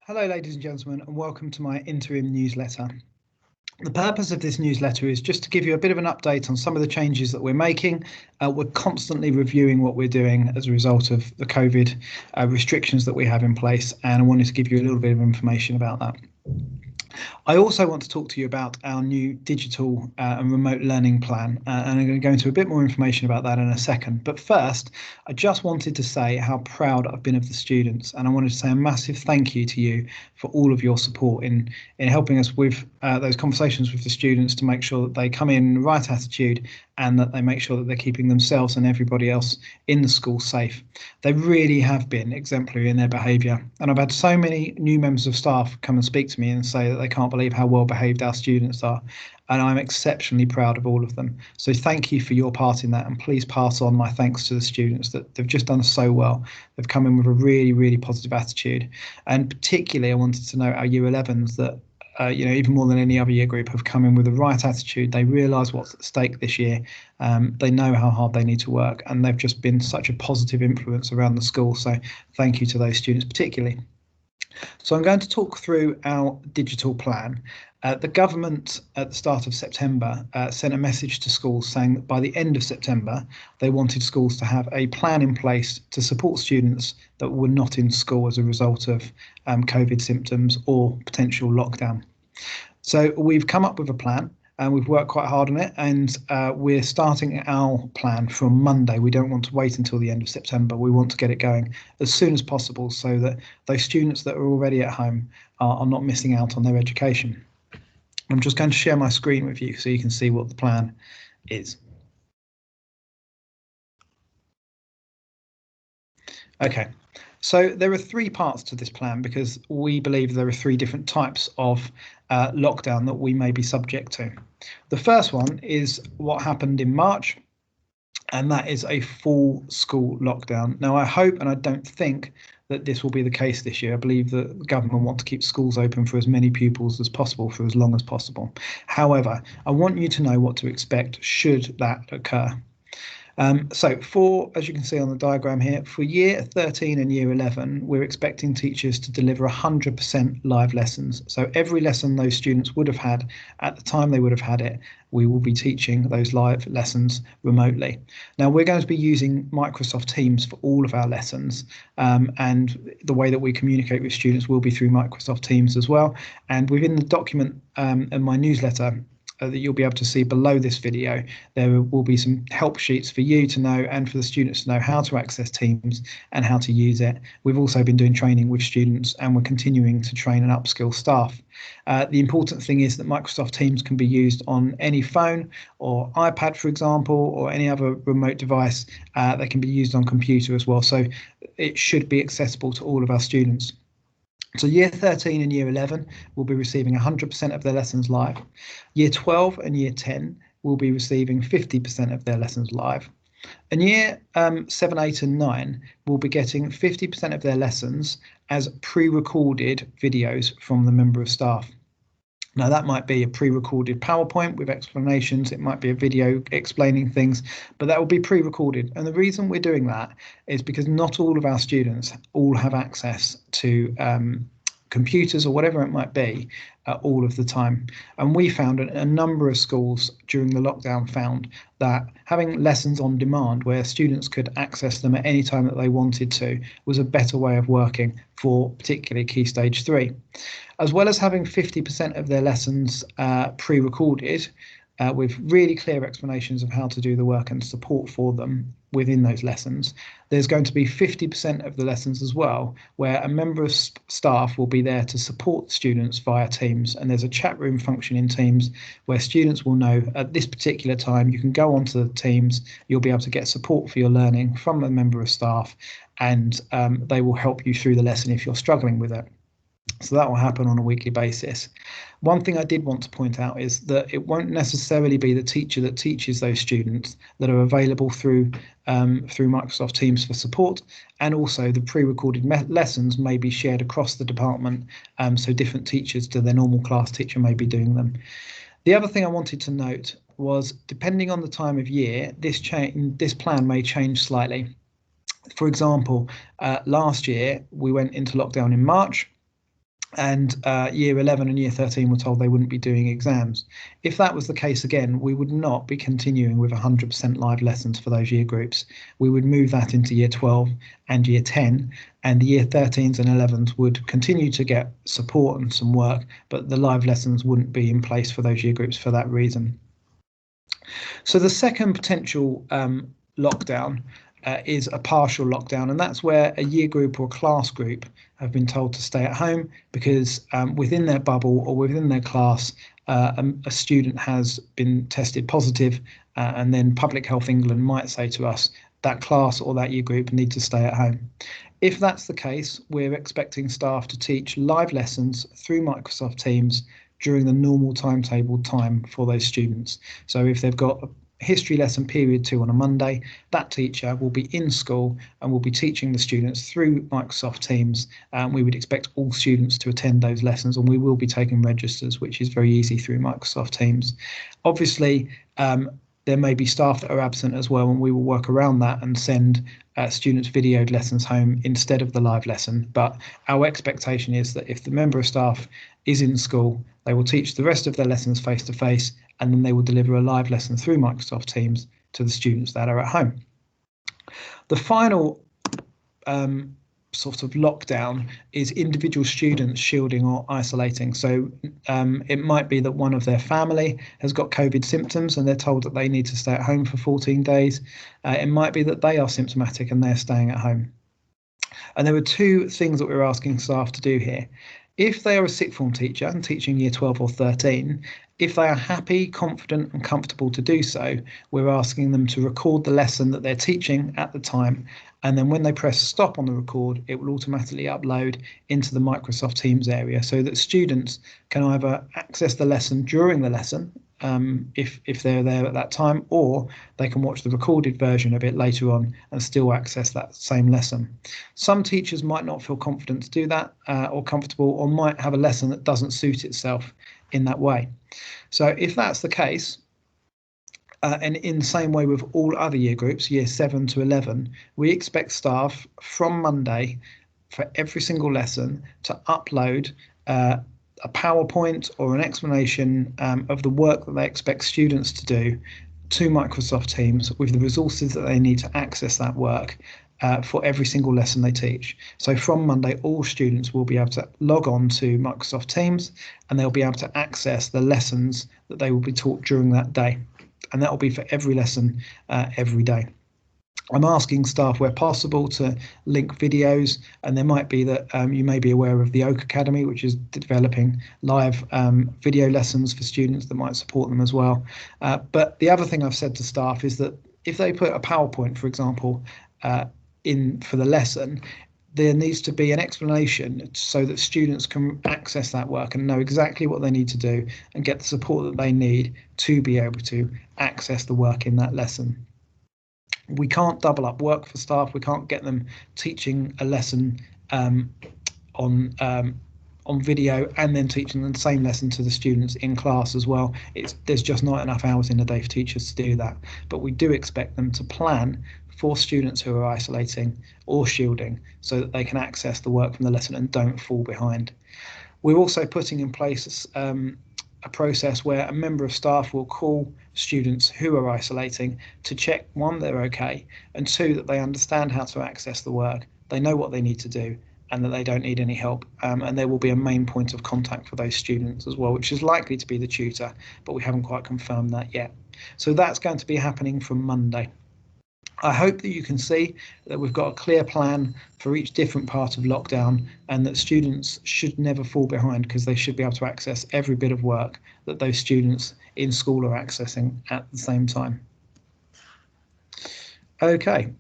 Hello, ladies and gentlemen, and welcome to my interim newsletter. The purpose of this newsletter is just to give you a bit of an update on some of the changes that we're making. We're constantly reviewing what we're doing as a result of the COVID restrictions that we have in place, and I wanted to give you a little bit of information about that. I also want to talk to you about our new digital and remote learning plan, and I'm going to go into a bit more information about that in a second. But first, I just wanted to say how proud I've been of the students, and I wanted to say a massive thank you to you for all of your support in helping us with those conversations with the students to make sure that they come in the right attitude and that they make sure that they're keeping themselves and everybody else in the school safe. They really have been exemplary in their behaviour, and I've had so many new members of staff come and speak to me and say that they can't believe how well behaved our students are, and I'm exceptionally proud of all of them. So thank you for your part in that, and please pass on my thanks to the students that they've just done so well. They've come in with a really, really positive attitude, and particularly I wanted to note our Year 11s that even more than any other year group have come in with the right attitude. They realise what's at stake this year. They know how hard they need to work, and they've just been such a positive influence around the school. So thank you to those students particularly. So I'm going to talk through our digital plan. The government at the start of September sent a message to schools saying that by the end of September, they wanted schools to have a plan in place to support students that were not in school as a result of COVID symptoms or potential lockdown. So we've come up with a plan and we've worked quite hard on it, and we're starting our plan from Monday. We don't want to wait until the end of September. We want to get it going as soon as possible so that those students that are already at home are not missing out on their education. I'm just going to share my screen with you so you can see what the plan is. Okay, so there are three parts to this plan because we believe there are three different types of lockdown that we may be subject to. The first one is what happened in March, and that is a full school lockdown. Now, I hope and I don't think that this will be the case this year. I believe that the government want to keep schools open for as many pupils as possible for as long as possible. However, I want you to know what to expect should that occur. So as you can see on the diagram here, for year 13 and year 11, we're expecting teachers to deliver 100% live lessons. So every lesson those students would have had at the time they would have had it, we will be teaching those live lessons remotely. Now, we're going to be using Microsoft Teams for all of our lessons, and the way that we communicate with students will be through Microsoft Teams as well. And within the document in my newsletter, that you'll be able to see below this video, there will be some help sheets for you to know and for the students to know how to access Teams and how to use it. We've also been doing training with students, and we're continuing to train and upskill staff. The important thing is that Microsoft Teams can be used on any phone or iPad, for example, or any other remote device. They can be used on computer as well, so it should be accessible to all of our students. So year 13 and year 11 will be receiving 100% of their lessons live. Year 12 and year 10 will be receiving 50% of their lessons live. And year 7, 8 and 9 will be getting 50% of their lessons as pre-recorded videos from the member of staff. Now, that might be a pre-recorded PowerPoint with explanations. It might be a video explaining things, but that will be pre-recorded. And the reason we're doing that is because not all of our students all have access to computers or whatever it might be all of the time. And we found a number of schools during the lockdown found that having lessons on demand where students could access them at any time that they wanted to was a better way of working for particularly Key Stage 3. As well as having 50% of their lessons pre-recorded with really clear explanations of how to do the work and support for them within those lessons, there's going to be 50% of the lessons as well where a member of staff will be there to support students via Teams, and there's a chat room function in Teams where students will know at this particular time you can go onto the Teams, you'll be able to get support for your learning from a member of staff, and they will help you through the lesson if you're struggling with it. So that will happen on a weekly basis. One thing I did want to point out is that it won't necessarily be the teacher that teaches those students that are available through Microsoft Teams for support, and also the pre-recorded lessons may be shared across the department, so different teachers to their normal class teacher may be doing them. The other thing I wanted to note was, depending on the time of year, this plan may change slightly. For example, last year we went into lockdown in March. and year 11 and year 13 were told they wouldn't be doing exams. If that was the case again, we would not be continuing with 100% live lessons for those year groups. We would move that into year 12 and year 10, and the year 13s and 11s would continue to get support and some work, but the live lessons wouldn't be in place for those year groups for that reason. So the second potential lockdown is a partial lockdown, and that's where a year group or class group have been told to stay at home because within their bubble or within their class, a student has been tested positive, and then Public Health England might say to us that class or that year group need to stay at home. If that's the case, we're expecting staff to teach live lessons through Microsoft Teams during the normal timetable time for those students. So if they've got a history lesson period 2 on a Monday, that teacher will be in school and will be teaching the students through Microsoft Teams. We would expect all students to attend those lessons, and we will be taking registers, which is very easy through Microsoft Teams. Obviously, there may be staff that are absent as well, and we will work around that and send students videoed lessons home instead of the live lesson. But our expectation is that if the member of staff is in school, they will teach the rest of their lessons face to face, and then they will deliver a live lesson through Microsoft Teams to the students that are at home. The final sort of lockdown is individual students shielding or isolating. So it might be that one of their family has got COVID symptoms and they're told that they need to stay at home for 14 days. It might be that they are symptomatic and they're staying at home. And there are two things that we're asking staff to do here. If they are a sixth form teacher and teaching year 12 or 13, if they are happy, confident and comfortable to do so, we're asking them to record the lesson that they're teaching at the time, and then when they press stop on the record, it will automatically upload into the Microsoft Teams area so that students can either access the lesson during the lesson, if they're there at that time, or they can watch the recorded version a bit later on and still access that same lesson. Some teachers might not feel confident to do that or comfortable, or might have a lesson that doesn't suit itself in that way. So if that's the case, and in the same way with all other year groups, year 7 to 11, we expect staff from Monday for every single lesson to upload a PowerPoint or an explanation of the work that they expect students to do to Microsoft Teams with the resources that they need to access that work for every single lesson they teach. So from Monday, all students will be able to log on to Microsoft Teams and they'll be able to access the lessons that they will be taught during that day. And that will be for every lesson every day. I'm asking staff where possible to link videos, and there might be that you may be aware of the Oak Academy, which is developing live video lessons for students that might support them as well. But the other thing I've said to staff is that if they put a PowerPoint, for example, in for the lesson, there needs to be an explanation so that students can access that work and know exactly what they need to do and get the support that they need to be able to access the work in that lesson. We can't double up work for staff. We can't get them teaching a lesson on video and then teaching the same lesson to the students in class as well. There's just not enough hours in the day for teachers to do that. But we do expect them to plan for students who are isolating or shielding so that they can access the work from the lesson and don't fall behind. We're also putting in place a process where a member of staff will call students who are isolating to check, one, they're okay, and two, that they understand how to access the work, they know what they need to do, and that they don't need any help. And there will be a main point of contact for those students as well, which is likely to be the tutor, but we haven't quite confirmed that yet. So that's going to be happening from Monday. I hope that you can see that we've got a clear plan for each different part of lockdown, and that students should never fall behind because they should be able to access every bit of work that those students in school are accessing at the same time. Okay.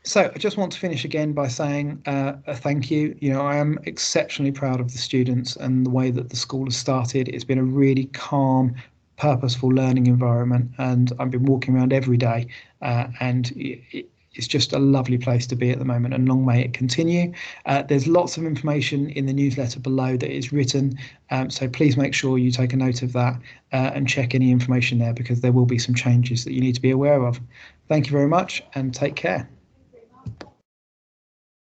So I just want to finish again by saying a thank you. I am exceptionally proud of the students and the way that the school has started. It's been a really calm, purposeful learning environment, and I've been walking around every day and it's just a lovely place to be at the moment, and long may it continue. There's lots of information in the newsletter below that is written, so please make sure you take a note of that and check any information there, because there will be some changes that you need to be aware of. Thank you very much and take care.